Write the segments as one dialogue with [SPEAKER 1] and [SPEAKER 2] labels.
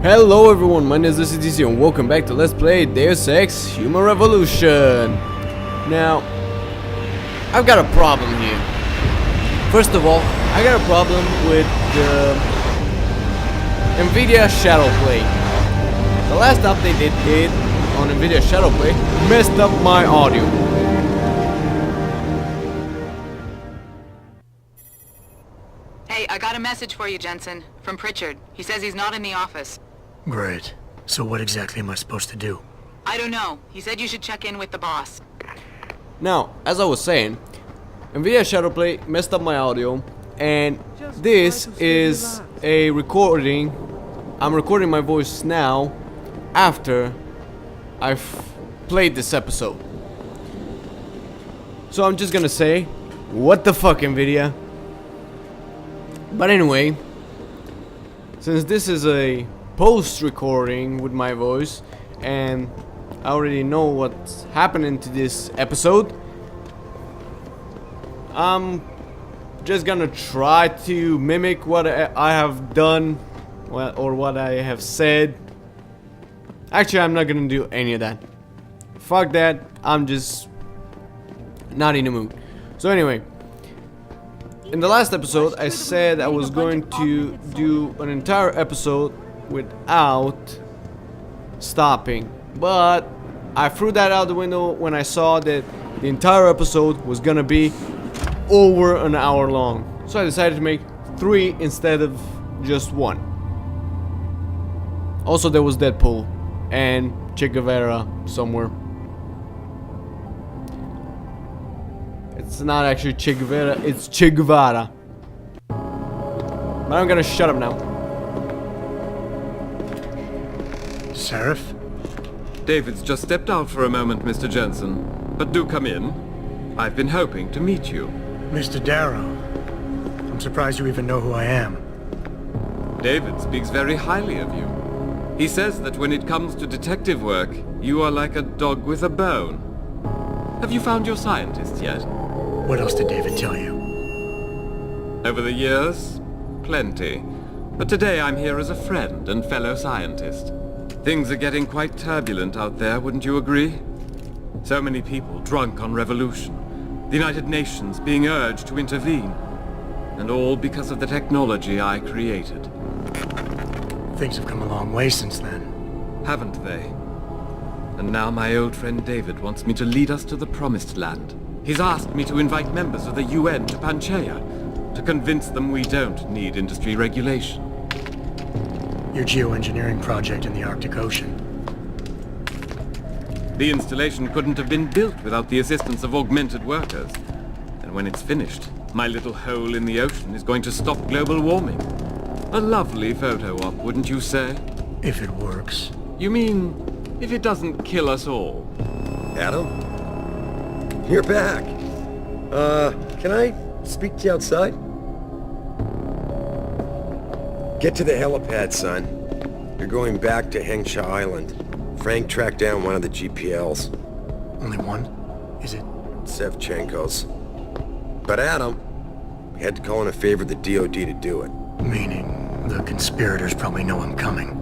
[SPEAKER 1] Hello everyone, my name is DCDC and welcome back to Let's Play Deus Ex Human Revolution. Now, I've got a problem here. First of all, I got a problem with the NVIDIA Shadowplay. The last update they did on NVIDIA Shadowplay messed up my audio.
[SPEAKER 2] Hey, I got a message for you, Jensen, from Pritchard. He says he's not in the office.
[SPEAKER 3] Great. So what exactly am I supposed to do?
[SPEAKER 2] I don't know. He said you should check in with the boss.
[SPEAKER 1] Now, as I was saying, NVIDIA Shadowplay messed up my audio, and this is a recording. I'm recording my voice now after I've played this episode. So I'm just gonna say, what the fuck, NVIDIA? But anyway, since this is a post-recording with my voice, and I already know what's happening to this episode, I'm just gonna try to mimic what I have done, or what I have said. Actually, I'm not gonna do any of that. Fuck that, I'm just not in the mood. So anyway, in the last episode, I said I was going to do an entire episode without stopping, but I threw that out the window when I saw that the entire episode was gonna be over an hour long. So I decided to make 3 instead of just 1. Also, there was Deadpool and Che Guevara somewhere. It's not actually Che Guevara, it's Che Guevara. But I'm gonna shut up now.
[SPEAKER 3] Seraph?
[SPEAKER 4] David's just stepped out for a moment, Mr. Jensen. But do come in. I've been hoping to meet you.
[SPEAKER 3] Mr. Darrow. I'm surprised you even know who I am.
[SPEAKER 4] David speaks very highly of you. He says that when it comes to detective work, you are like a dog with a bone. Have you found your scientist yet?
[SPEAKER 3] What else did David tell you?
[SPEAKER 4] Over the years, plenty. But today I'm here as a friend and fellow scientist. Things are getting quite turbulent out there, wouldn't you agree? So many people drunk on revolution. The United Nations being urged to intervene. And all because of the technology I created.
[SPEAKER 3] Things have come a long way since then.
[SPEAKER 4] Haven't they? And now my old friend David wants me to lead us to the Promised Land. He's asked me to invite members of the UN to Panchaea, to convince them we don't need industry regulation.
[SPEAKER 3] Your geoengineering project in the Arctic Ocean.
[SPEAKER 4] The installation couldn't have been built without the assistance of augmented workers. And when it's finished, my little hole in the ocean is going to stop global warming. A lovely photo op, wouldn't you say?
[SPEAKER 3] If it works.
[SPEAKER 4] You mean, if it doesn't kill us all?
[SPEAKER 5] Adam? You're back. Can I speak to you outside? Get to the helipad, son. You're going back to Hengsha Island. Frank tracked down one of the GPLs.
[SPEAKER 3] Only one? Is it?
[SPEAKER 5] Sevchenko's. But Adam, we had to call in a favor of the DOD to do it.
[SPEAKER 3] Meaning, the conspirators probably know I'm coming.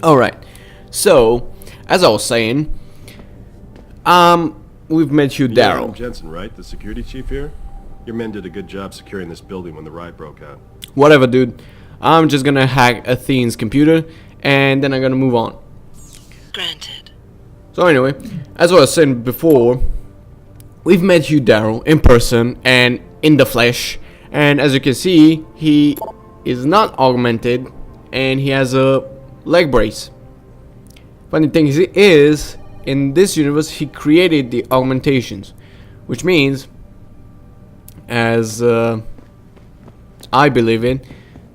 [SPEAKER 1] Alright, so, as I was saying, we've met you,
[SPEAKER 6] Yeah, I'm
[SPEAKER 1] Daryl.
[SPEAKER 6] Jensen, right? The security chief here? Your men did a good job securing this building when the riot broke out.
[SPEAKER 1] Whatever, dude. I'm just gonna hack Athene's computer, and then I'm gonna move on.
[SPEAKER 7] Granted.
[SPEAKER 1] So anyway, as I was saying before, we've met you, Daryl, in person and in the flesh. And as you can see, he is not augmented, and he has a leg brace. Funny thing is, in this universe, he created the augmentations, which means, as I believe in,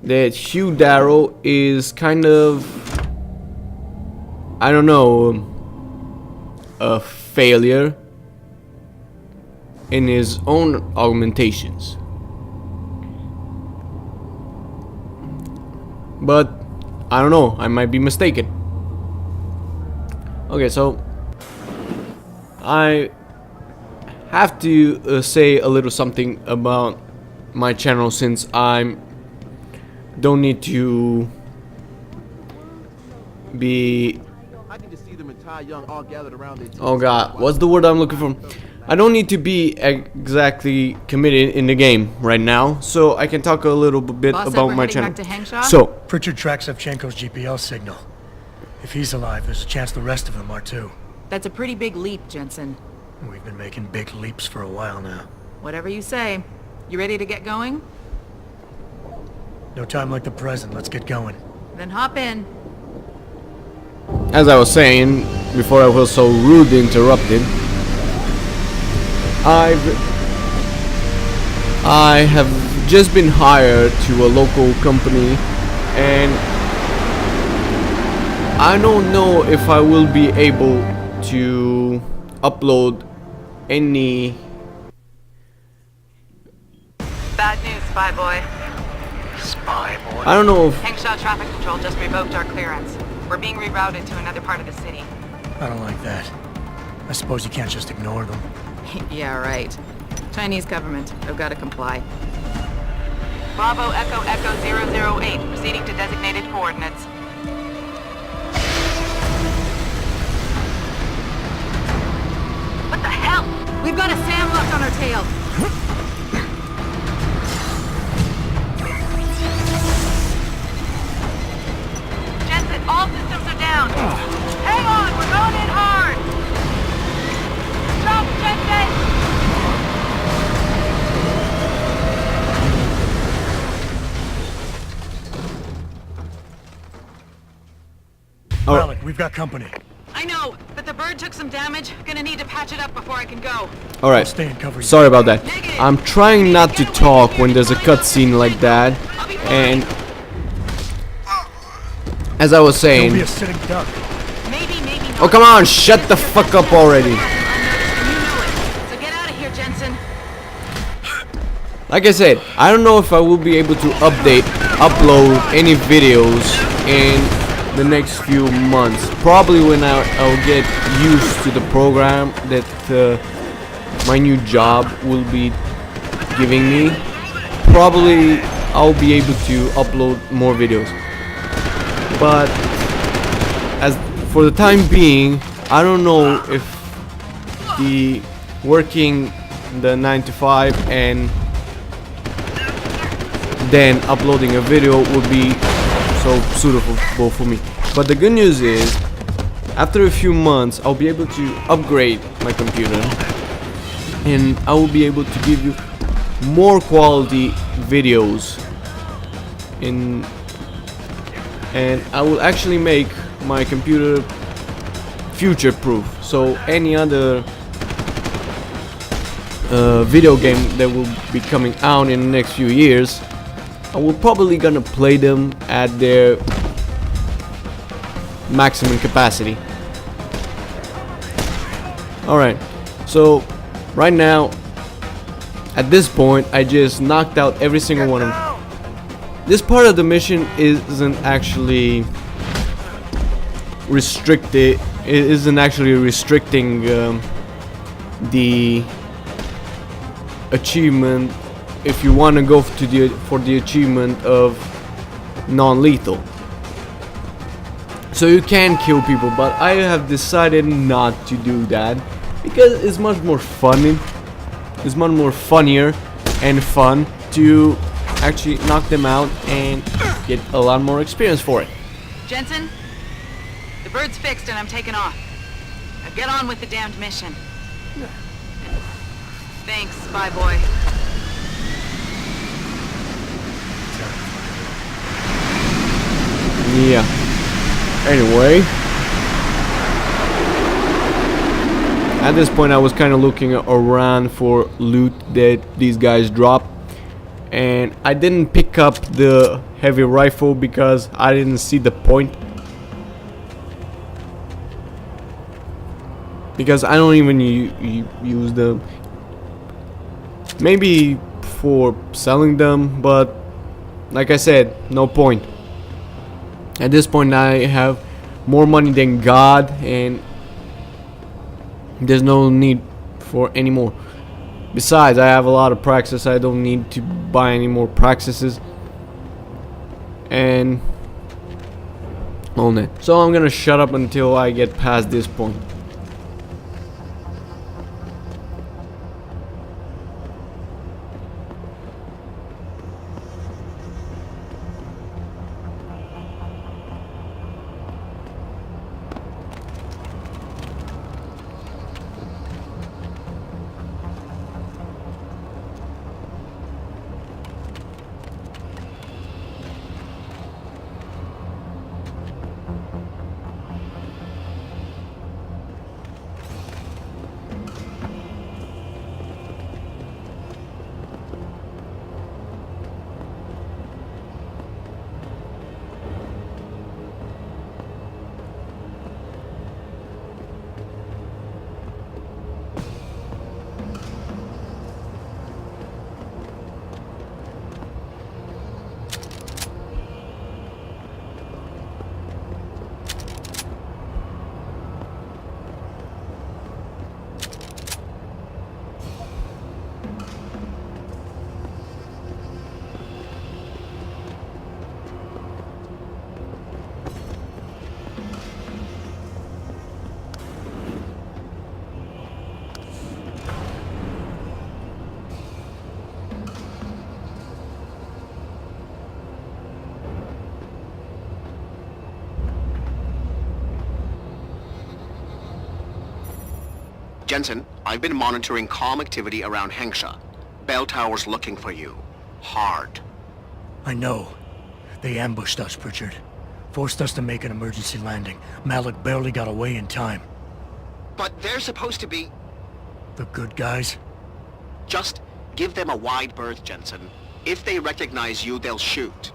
[SPEAKER 1] that Hugh Darrow is kind of, I don't know, a failure in his own augmentations. But I don't know, I might be mistaken. Okay, so I have to say a little something about my channel, since I don't need to be... Oh god, what's the word I'm looking for? I don't need to be exactly committed in the game right now, so I can talk a little bit
[SPEAKER 2] Boss said
[SPEAKER 1] about
[SPEAKER 2] we're
[SPEAKER 1] my
[SPEAKER 2] heading
[SPEAKER 1] channel.
[SPEAKER 2] back to Hengsha?
[SPEAKER 1] So,
[SPEAKER 3] Pritchard tracks Savchenko's GPL signal. If he's alive, there's a chance the rest of them are too.
[SPEAKER 2] That's a pretty big leap, Jensen.
[SPEAKER 3] We've been making big leaps for a while now.
[SPEAKER 2] Whatever you say. You ready to get going?
[SPEAKER 3] No time like the present. Let's get going.
[SPEAKER 2] Then hop in.
[SPEAKER 1] as I was saying before I was so rudely interrupted, I have just been hired to a local company, and I don't know if I will be able to upload any.
[SPEAKER 2] Bad news, Spy Boy.
[SPEAKER 3] Spy boy.
[SPEAKER 1] I don't know if
[SPEAKER 2] Hengsha Traffic Control just revoked our clearance. We're being rerouted to another part of the city.
[SPEAKER 3] I don't like that. I suppose you can't just ignore them.
[SPEAKER 2] Yeah, right. Chinese government. I've got to comply. Bravo Echo Echo 008, proceeding to designated coordinates. What the hell? We've got a SAM locked on our tail. Jensen, all systems are down. Hang on, we're going in hard. Stop, Jensen!
[SPEAKER 1] Oh.
[SPEAKER 3] Alec, we've got company.
[SPEAKER 2] I know, but the bird took some damage. Gonna need to patch it up before I can go.
[SPEAKER 1] Alright,
[SPEAKER 3] Stay and cover you.
[SPEAKER 1] sorry about that. I'm trying not to talk when there's a cutscene like that, and as I was
[SPEAKER 3] Don't be
[SPEAKER 1] saying,
[SPEAKER 3] a sitting duck.
[SPEAKER 2] Maybe not.
[SPEAKER 1] oh come on, shut the fuck up already.
[SPEAKER 2] You know it. So get out of here, Jensen.
[SPEAKER 1] Like I said, I don't know if I will be able to upload any videos in the next few months. Probably when I'll get used to the program that my new job will be giving me. Probably I'll be able to upload more videos. But as for the time being, I don't know if the working the 9 to 5 and then uploading a video would be so suitable for me. But the good news is, after a few months I'll be able to upgrade my computer and I will be able to give you more quality videos and I will actually make my computer future proof, so any other video game that will be coming out in the next few years, I will probably gonna play them at their maximum capacity. Alright, so right now at this point I just knocked out every single one of them. This part of the mission isn't actually restricted. It isn't actually restricting the achievement. If you want to go for the achievement of non-lethal, so you can kill people, but I have decided not to do that because it's much more fun. It's much more funnier and fun to actually knock them out and get a lot more experience for it.
[SPEAKER 2] Jensen, the bird's fixed and I'm taking off. Now get on with the damned mission. Thanks, Spy Boy.
[SPEAKER 1] Yeah. Anyway, at this point I was kind of looking around for loot that these guys dropped, and I didn't pick up the heavy rifle because I didn't see the point. Because I don't even use them. Maybe for selling them, but like I said, no point. At this point I have more money than God, and there's no need for any more. Besides, I have a lot of praxis. I don't need to buy any more praxises. And on it. So I'm gonna shut up until I get past this point.
[SPEAKER 8] Jensen, I've been monitoring comm activity around Hengsha. Bell Tower's looking for you. Hard.
[SPEAKER 3] I know. They ambushed us, Pritchard. Forced us to make an emergency landing. Malik barely got away in time.
[SPEAKER 8] But they're supposed to be...
[SPEAKER 3] The good guys?
[SPEAKER 8] Just give them a wide berth, Jensen. If they recognize you, they'll shoot.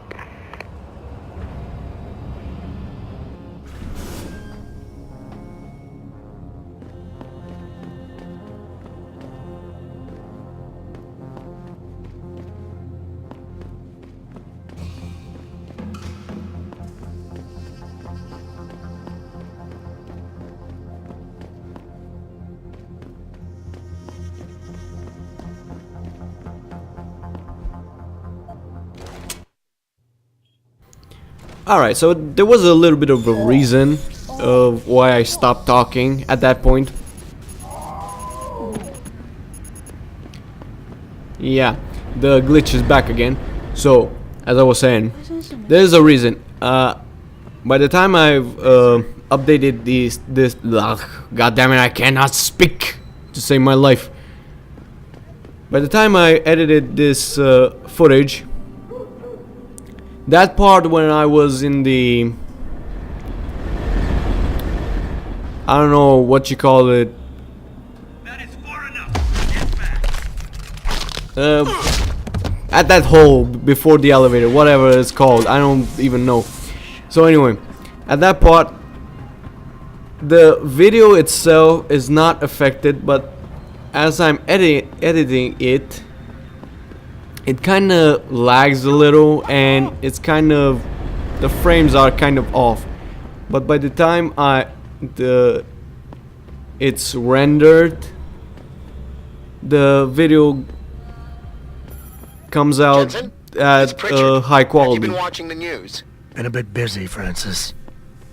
[SPEAKER 1] Alright, so there was a little bit of a reason of why I stopped talking at that point. Yeah, the glitch is back again. So, as I was saying, there's a reason. By the time I've updated this god damn it, I cannot speak to save my life. By the time I edited this footage, that part when I was in the, I don't know what you call it.
[SPEAKER 9] That is far enough. Get back.
[SPEAKER 1] At that hole before the elevator, whatever it's called, I don't even know. So anyway, at that part, the video itself is not affected, but as I'm editing it, it kind of lags a little, and it's kind of, the frames are kind of off. But by the time it's rendered, the video comes out
[SPEAKER 8] Jensen?
[SPEAKER 1] at high
[SPEAKER 8] Have
[SPEAKER 1] quality.
[SPEAKER 8] you been watching the news?
[SPEAKER 3] Been a bit busy, Francis.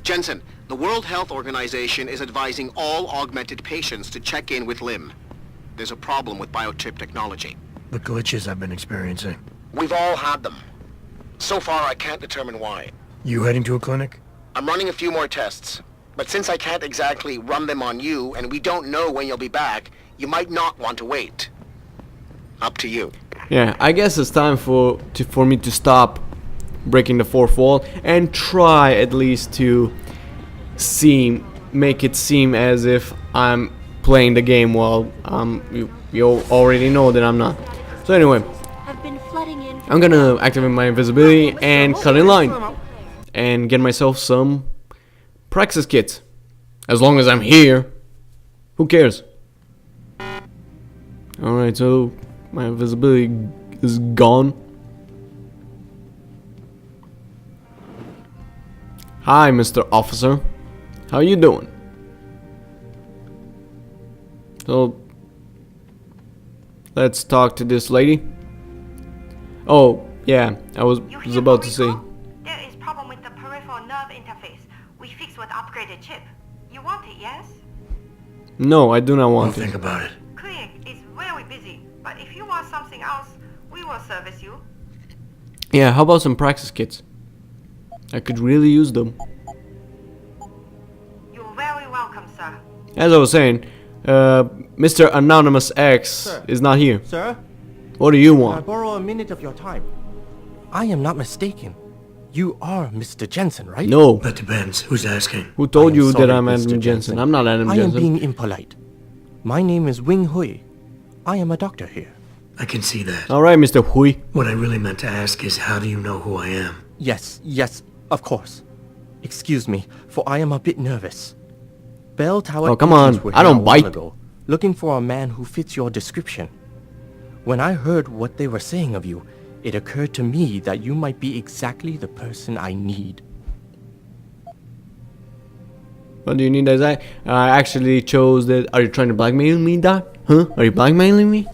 [SPEAKER 8] Jensen, the World Health Organization is advising all augmented patients to check in with Lim. There's a problem with biochip technology.
[SPEAKER 3] The glitches I've been experiencing.
[SPEAKER 8] We've all had them. So far, I can't determine why.
[SPEAKER 3] You heading to a clinic?
[SPEAKER 8] I'm running a few more tests. But since I can't exactly run them on you, and we don't know when you'll be back, you might not want to wait. Up to you.
[SPEAKER 1] Yeah, I guess it's time for me to stop breaking the fourth wall and try at least to make it seem as if I'm playing the game while you already know that I'm not. So anyway, I'm gonna activate my invisibility and cut in line and get myself some praxis kits. As long as I'm here, who cares? Alright, so my invisibility is gone. Hi, Mr. Officer. How you doing? So, Let's talk to this lady. Oh, yeah, I was about to say.
[SPEAKER 10] There is problem with the peripheral nerve interface. We fixed with upgraded chip. You want it, yes?
[SPEAKER 1] No, I do not
[SPEAKER 3] Don't
[SPEAKER 1] want
[SPEAKER 3] think
[SPEAKER 1] it.
[SPEAKER 3] about it.
[SPEAKER 10] Clinic is very busy, but if you want something else, we will service you.
[SPEAKER 1] Yeah, how about some praxis kits? I could really use them.
[SPEAKER 10] You're very welcome, sir.
[SPEAKER 1] As I was saying, Mr. Anonymous X
[SPEAKER 11] Sir.
[SPEAKER 1] is not here.
[SPEAKER 11] Sir,
[SPEAKER 1] What do you
[SPEAKER 11] can I
[SPEAKER 1] want?
[SPEAKER 11] borrow a minute of your time? I am not mistaken. You are Mr. Jensen, right?
[SPEAKER 1] No.
[SPEAKER 3] That depends. Who's asking?
[SPEAKER 1] Who told
[SPEAKER 11] I am
[SPEAKER 1] you
[SPEAKER 11] sorry,
[SPEAKER 1] that I'm
[SPEAKER 11] Mr.
[SPEAKER 1] Adam Jensen?
[SPEAKER 11] Jensen.
[SPEAKER 1] I'm not Adam
[SPEAKER 11] I am
[SPEAKER 1] Jensen.
[SPEAKER 11] being impolite. My name is Wing Hui. I am a doctor here.
[SPEAKER 3] I can see that.
[SPEAKER 1] Alright, Mr. Hui.
[SPEAKER 3] What I really meant to ask is, how do you know who I am?
[SPEAKER 11] Yes, of course. Excuse me, for I am a bit nervous. Bell Tower
[SPEAKER 1] Oh, come on.
[SPEAKER 11] agents were
[SPEAKER 1] I
[SPEAKER 11] here
[SPEAKER 1] don't
[SPEAKER 11] a while
[SPEAKER 1] bite.
[SPEAKER 11] ago, looking for a man who fits your description. When I heard what they were saying of you, it occurred to me that you might be exactly the person I need.
[SPEAKER 1] What do you need, Isaiah? I actually chose that. Are you trying to blackmail me, Doc? Huh? Are you blackmailing me?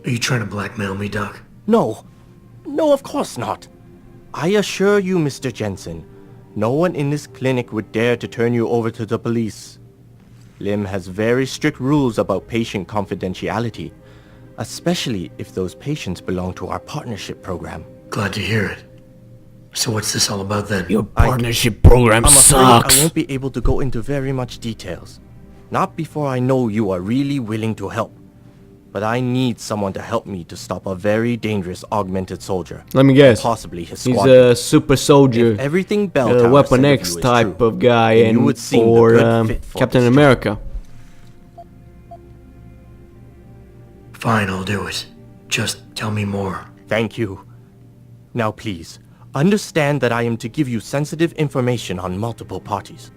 [SPEAKER 3] Are you trying to blackmail me, Doc?
[SPEAKER 11] No, of course not. I assure you, Mr. Jensen, no one in this clinic would dare to turn you over to the police. Lim has very strict rules about patient confidentiality, especially if those patients belong to our partnership program.
[SPEAKER 3] Glad to hear it. So what's this all about then?
[SPEAKER 1] Your partnership program
[SPEAKER 11] I'm afraid
[SPEAKER 1] sucks.
[SPEAKER 11] I won't be able to go into very much details. Not before I know you are really willing to help. But I need someone to help me to stop a very dangerous augmented soldier.
[SPEAKER 1] Let me guess.
[SPEAKER 11] Possibly his
[SPEAKER 1] He's
[SPEAKER 11] squad.
[SPEAKER 1] a super soldier.
[SPEAKER 11] If everything Bell Tower
[SPEAKER 1] Weapon
[SPEAKER 11] said of
[SPEAKER 1] X
[SPEAKER 11] you is
[SPEAKER 1] type
[SPEAKER 11] true,
[SPEAKER 1] of guy,
[SPEAKER 11] then you
[SPEAKER 1] and
[SPEAKER 11] would seem the
[SPEAKER 1] for
[SPEAKER 11] good fit for
[SPEAKER 1] Captain
[SPEAKER 11] this job.
[SPEAKER 1] America.
[SPEAKER 3] Fine, I'll do it. Just tell me more.
[SPEAKER 11] Thank you. Now please, understand that I am to give you sensitive information on multiple parties.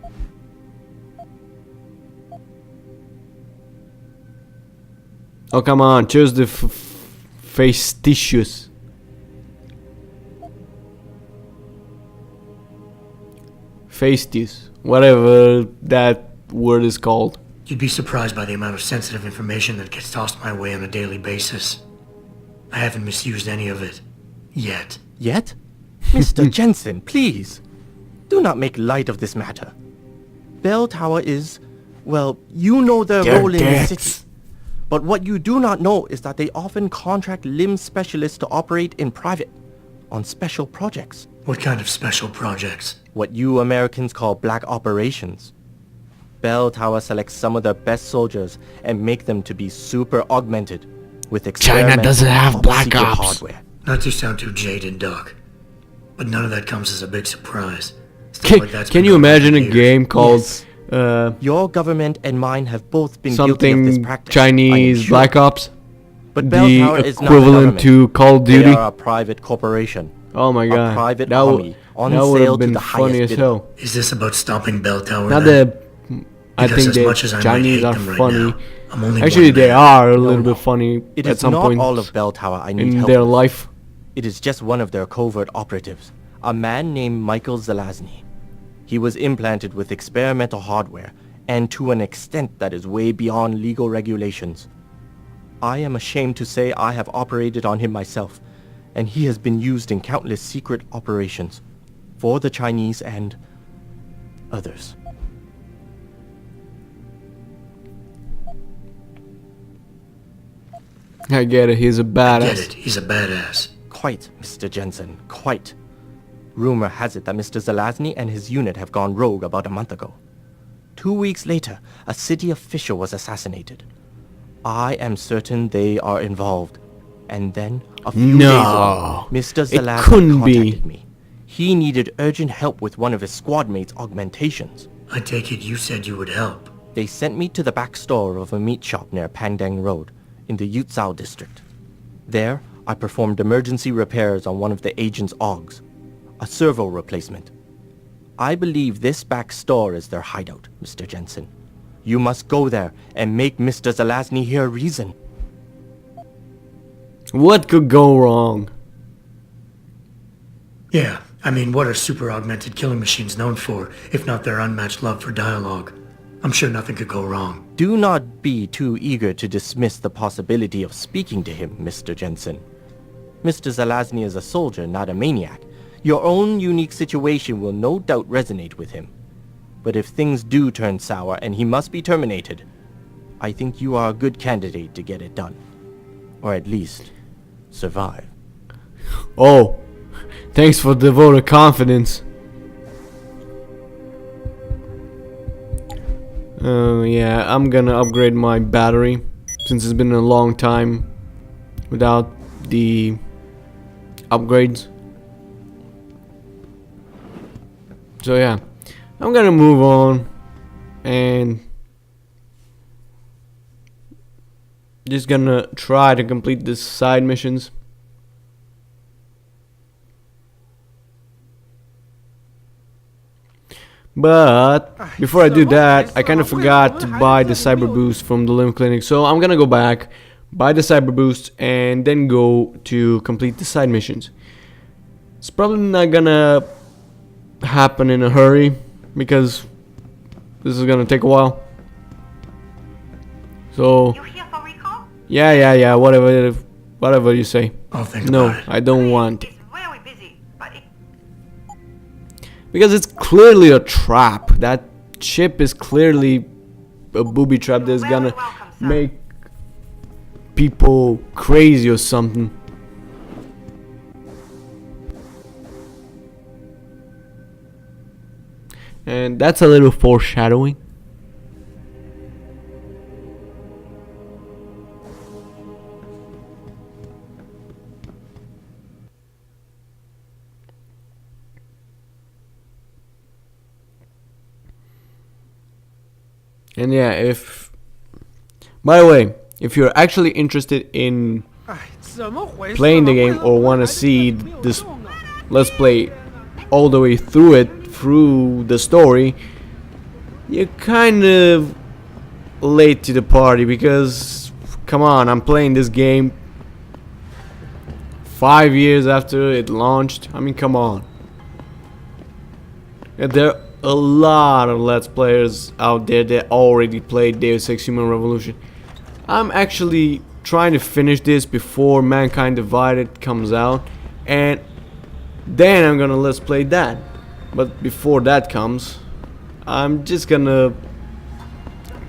[SPEAKER 1] Oh, come on. Choose the facetious. Fastious. Whatever that word is called.
[SPEAKER 3] You'd be surprised by the amount of sensitive information that gets tossed my way on a daily basis. I haven't misused any of it. Yet.
[SPEAKER 11] Yet? Mr. Jensen, please. Do not make light of this matter. Bell Tower is, well, you know their
[SPEAKER 1] They're
[SPEAKER 11] role in
[SPEAKER 1] dicks.
[SPEAKER 11] the city. But what you do not know is that they often contract limb specialists to operate in private, on special projects.
[SPEAKER 3] What kind of special projects?
[SPEAKER 11] What you Americans call black operations. Bell Tower selects some of their best soldiers and make them to be super augmented with experimental
[SPEAKER 1] doesn't have
[SPEAKER 11] top
[SPEAKER 1] black
[SPEAKER 11] secret
[SPEAKER 1] ops.
[SPEAKER 11] hardware.
[SPEAKER 3] Not to sound too jaded, Doc. But none of that comes as a big surprise. Stuff like that's
[SPEAKER 1] Can
[SPEAKER 3] been
[SPEAKER 1] you
[SPEAKER 3] going on
[SPEAKER 1] imagine
[SPEAKER 3] for
[SPEAKER 1] a
[SPEAKER 3] years.
[SPEAKER 1] game called
[SPEAKER 11] Yes. Your government and mine have both been guilty of this
[SPEAKER 1] something
[SPEAKER 11] practice. I am
[SPEAKER 1] Chinese
[SPEAKER 11] sure.
[SPEAKER 1] Black Ops?
[SPEAKER 11] But Bell
[SPEAKER 1] The
[SPEAKER 11] Tower is not the
[SPEAKER 1] equivalent
[SPEAKER 11] government.
[SPEAKER 1] to Call of Duty?
[SPEAKER 11] They are a private corporation.
[SPEAKER 1] Oh my god.
[SPEAKER 11] private
[SPEAKER 1] that would
[SPEAKER 11] army on
[SPEAKER 1] that would
[SPEAKER 11] sale
[SPEAKER 1] have
[SPEAKER 11] to
[SPEAKER 1] been
[SPEAKER 11] the
[SPEAKER 1] funny
[SPEAKER 11] highest
[SPEAKER 1] as
[SPEAKER 11] bidder.
[SPEAKER 1] hell.
[SPEAKER 3] Is this about stopping Bell Tower
[SPEAKER 1] Not
[SPEAKER 3] then?
[SPEAKER 1] that I
[SPEAKER 3] Because
[SPEAKER 1] think
[SPEAKER 3] as much as I
[SPEAKER 1] the
[SPEAKER 3] might
[SPEAKER 1] Chinese
[SPEAKER 3] hate
[SPEAKER 1] are
[SPEAKER 3] them right
[SPEAKER 1] funny.
[SPEAKER 3] now, I'm only
[SPEAKER 1] Actually,
[SPEAKER 3] one
[SPEAKER 1] they
[SPEAKER 3] man.
[SPEAKER 1] are a
[SPEAKER 11] No,
[SPEAKER 1] little
[SPEAKER 11] no.
[SPEAKER 1] bit funny
[SPEAKER 11] It
[SPEAKER 1] at
[SPEAKER 11] is
[SPEAKER 1] some
[SPEAKER 11] not
[SPEAKER 1] point
[SPEAKER 11] all of Bell Tower I need
[SPEAKER 1] in
[SPEAKER 11] help
[SPEAKER 1] their
[SPEAKER 11] with.
[SPEAKER 1] life.
[SPEAKER 11] It is just one of their covert operatives, a man named Michael Zelazny. He was implanted with experimental hardware, and to an extent that is way beyond legal regulations. I am ashamed to say I have operated on him myself, and he has been used in countless secret operations for the Chinese and others.
[SPEAKER 1] I get it, he's a
[SPEAKER 3] Get
[SPEAKER 1] badass.
[SPEAKER 3] it, he's a badass.
[SPEAKER 11] Quite, Mr. Jensen, quite. Rumor has it that Mr. Zelazny and his unit have gone rogue about a month ago. 2 weeks later, a city official was assassinated. I am certain they are involved. And then, a few days ago, Mr.
[SPEAKER 1] it
[SPEAKER 11] Zelazny
[SPEAKER 1] couldn't be.
[SPEAKER 11] contacted me. He needed urgent help with one of his squad mates' augmentations.
[SPEAKER 3] I take it you said you would help.
[SPEAKER 11] They sent me to the back store of a meat shop near Pandang Road, in the Yutzao district. There, I performed emergency repairs on one of the agent's augs, a servo replacement. I believe this back store is their hideout, Mr. Jensen. You must go there and make Mr. Zelazny hear reason.
[SPEAKER 1] What could go wrong?
[SPEAKER 3] Yeah, I mean, what are super augmented killing machines known for, if not their unmatched love for dialogue? I'm sure nothing could go wrong.
[SPEAKER 11] Do not be too eager to dismiss the possibility of speaking to him, Mr. Jensen. Mr. Zelazny is a soldier, not a maniac. Your own unique situation will no doubt resonate with him. But if things do turn sour and he must be terminated, I think you are a good candidate to get it done. Or at least, survive.
[SPEAKER 1] Oh, thanks for the vote of confidence. Yeah, I'm gonna upgrade my battery since it's been a long time without the upgrades. So yeah, I'm gonna move on and just gonna try to complete the side missions. But before I do that, I kind of forgot to buy the cyber boost from the limb clinic, so I'm gonna go back, buy the cyber boost, and then go to complete the side missions. It's probably not gonna happen in a hurry because this is gonna take a while. So
[SPEAKER 10] You here for recall?
[SPEAKER 1] yeah, whatever you say.
[SPEAKER 3] I'll think
[SPEAKER 1] No,
[SPEAKER 3] about it.
[SPEAKER 1] I don't want it.
[SPEAKER 10] It's very busy, but it...
[SPEAKER 1] Because it's clearly a trap. That ship is clearly a booby trap that's
[SPEAKER 10] You're
[SPEAKER 1] gonna
[SPEAKER 10] very welcome, sir.
[SPEAKER 1] make people crazy or something. And that's a little foreshadowing. And yeah, if, by the way, if you're actually interested in playing the game or want to see this let's play all the way through it, through the story, you're kind of late to the party because, come on, I'm playing this game 5 years after it launched. I mean, come on. And there are a lot of Let's Players out there that already played Deus Ex Human Revolution. I'm actually trying to finish this before Mankind Divided comes out, and then I'm gonna Let's Play that. But before that comes, I'm just gonna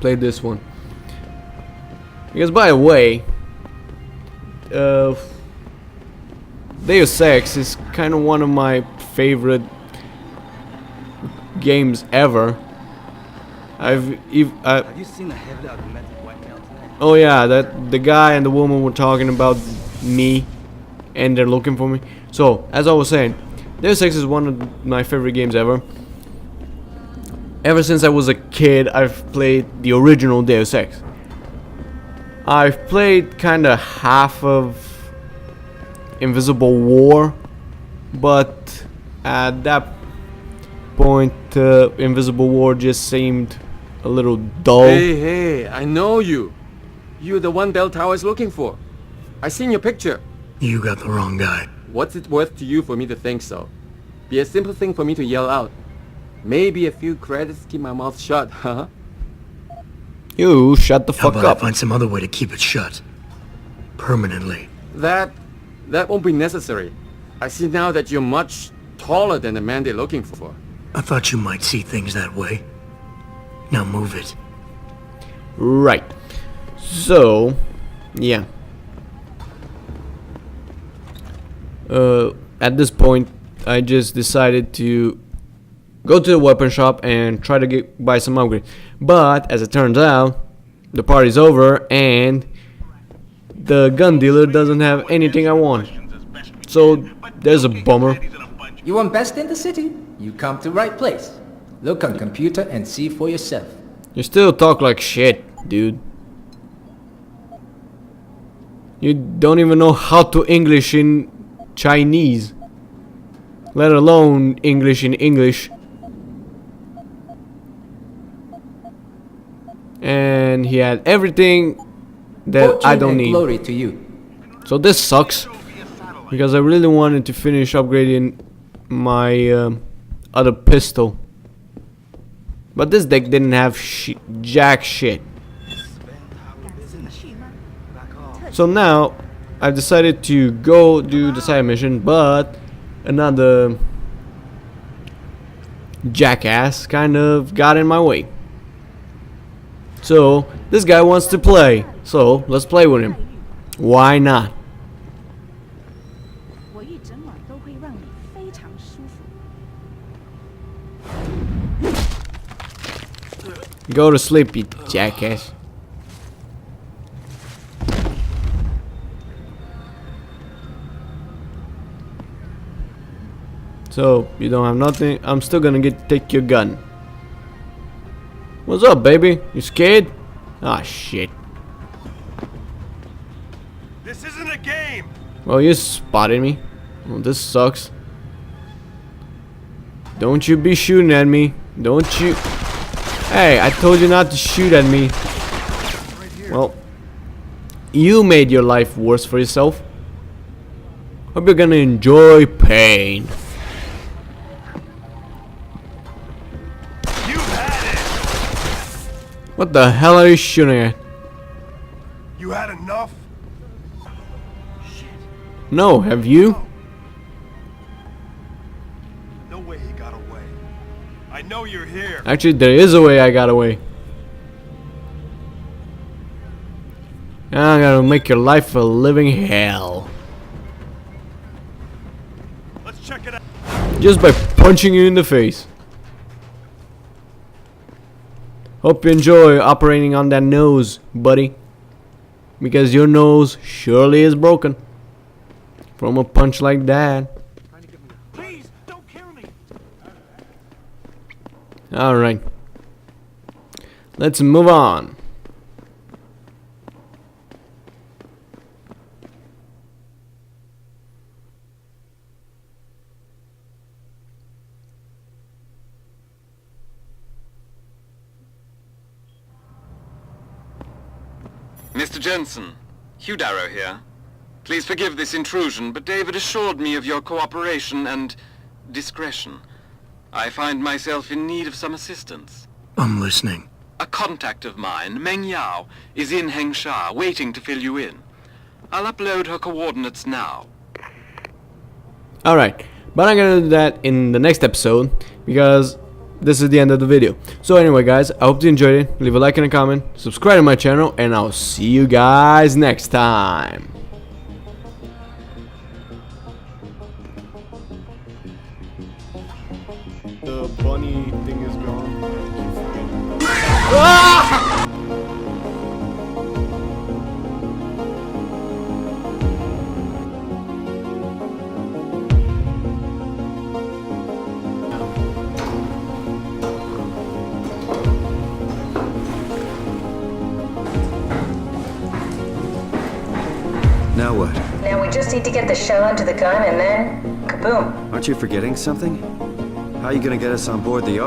[SPEAKER 1] play this one. Because, by the way, Deus Ex is kind of one of my favorite games ever. Have you seen the heavily augmented white male tonight? Oh yeah, that the guy and the woman were talking about me and they're looking for me. So, as I was saying, Deus Ex is one of my favorite games ever. Ever since I was a kid, I've played the original Deus Ex. I've played kinda half of Invisible War, but at that point, Invisible War just seemed a little dull.
[SPEAKER 4] Hey, I know you. You're the one Bell Tower is looking for. I seen your picture.
[SPEAKER 3] You got the wrong guy.
[SPEAKER 4] What's it worth to you for me to think so? Be a simple thing for me to yell out. Maybe a few credits keep my mouth shut, huh?
[SPEAKER 1] You shut the
[SPEAKER 3] How
[SPEAKER 1] fuck
[SPEAKER 3] about
[SPEAKER 1] up.
[SPEAKER 3] I find some other way to keep it shut? Permanently.
[SPEAKER 4] That won't be necessary. I see now that you're much taller than the man they're looking for.
[SPEAKER 3] I thought you might see things that way. Now move it.
[SPEAKER 1] Right. So, yeah. At this point, I just decided to go to the weapon shop and try to buy some upgrades. But as it turns out, the party's over and the gun dealer doesn't have anything I want. So there's a bummer.
[SPEAKER 12] You want best in the city? You come to right place. Look on computer and see for yourself.
[SPEAKER 1] You still talk like shit, dude. You don't even know how to English in Chinese, let alone English in English. And he had everything that
[SPEAKER 12] Fortune
[SPEAKER 1] I don't
[SPEAKER 12] and
[SPEAKER 1] need.
[SPEAKER 12] glory to you.
[SPEAKER 1] So this sucks because I really wanted to finish upgrading my other pistol. But this deck didn't have jack shit. So now I've decided to go do the side mission, but another jackass kind of got in my way. So this guy wants to play, so let's play with him. Why not? Go to sleep, you jackass. So you don't have nothing. I'm still gonna take your gun. What's up, baby? You scared? Ah, shit.
[SPEAKER 6] This isn't a game.
[SPEAKER 1] Well, you spotted me. Well, this sucks. Don't you be shooting at me. Don't you. Hey, I told you not to shoot at me. Well, you made your life worse for yourself. Hope you're gonna enjoy pain. What the hell are you shooting at?
[SPEAKER 6] You had enough?
[SPEAKER 1] No, have you?
[SPEAKER 6] No way he got away. I know you're here.
[SPEAKER 1] Actually, there is a way I got away. I'm gonna make your life a living hell.
[SPEAKER 6] Let's check it out.
[SPEAKER 1] Just by punching you in the face. Hope you enjoy operating on that nose, buddy. Because your nose surely is broken from a punch like that.
[SPEAKER 6] Please, don't kill me.
[SPEAKER 1] Alright. Let's move on.
[SPEAKER 4] Mr. Jensen, Hugh Darrow here. Please forgive this intrusion, but David assured me of your cooperation and discretion. I find myself in need of some assistance.
[SPEAKER 3] I'm listening.
[SPEAKER 4] A contact of mine, Meng Yao, is in Hengsha, waiting to fill you in. I'll upload her coordinates now.
[SPEAKER 1] Alright, but I'm gonna do that in the next episode because this is the end of the video. So anyway guys, I hope you enjoyed it. Leave a like and a comment, subscribe to my channel, and I'll see you guys next time. The bunny thing is gone. Ah!
[SPEAKER 13] Now what?
[SPEAKER 2] Now we just need to get the shell onto the gun and then kaboom.
[SPEAKER 13] Aren't you forgetting something? How are you gonna get us on board the